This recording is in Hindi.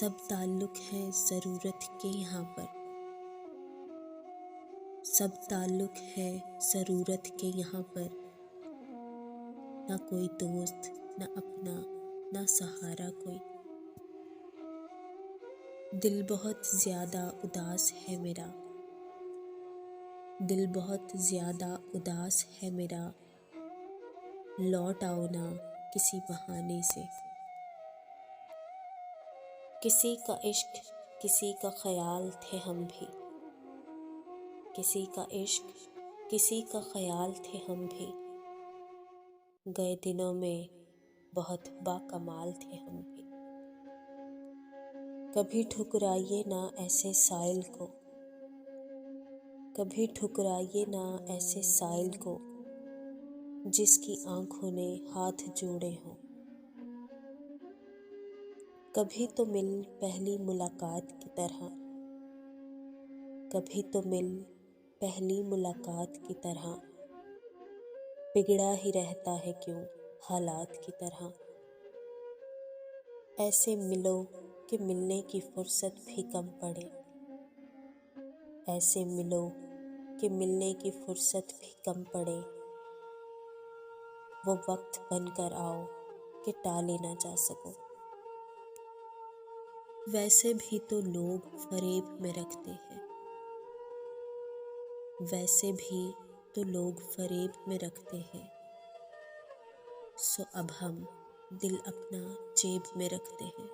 सब ताल्लुक है ज़रूरत के यहाँ पर, सब ताल्लुक है ज़रूरत के यहाँ पर। ना कोई दोस्त, ना अपना, ना सहारा कोई। दिल बहुत ज़्यादा उदास है मेरा, दिल बहुत ज़्यादा उदास है मेरा। लौट आओ ना किसी बहाने से। किसी का इश्क, किसी का ख्याल थे हम भी, किसी का इश्क, किसी का ख्याल थे हम भी। गए दिनों में बहुत बाकमाल थे हम भी। कभी ठुकराइए ना ऐसे साइल को, कभी ठुकराइए ना ऐसे साइल को, जिसकी आंखों ने हाथ जोड़े हों। कभी तो मिल पहली मुलाकात की तरह, कभी तो मिल पहली मुलाकात की तरह। बिगड़ा ही रहता है क्यों हालात की तरह। ऐसे मिलो कि मिलने की फुर्सत भी कम पड़े, ऐसे मिलो कि मिलने की फुर्सत भी कम पड़े। वो वक्त बनकर आओ कि टाले ना जा सको। वैसे भी तो लोग फरेब में रखते हैं, वैसे भी तो लोग फरेब में रखते हैं। सो अब हम दिल अपना जेब में रखते हैं।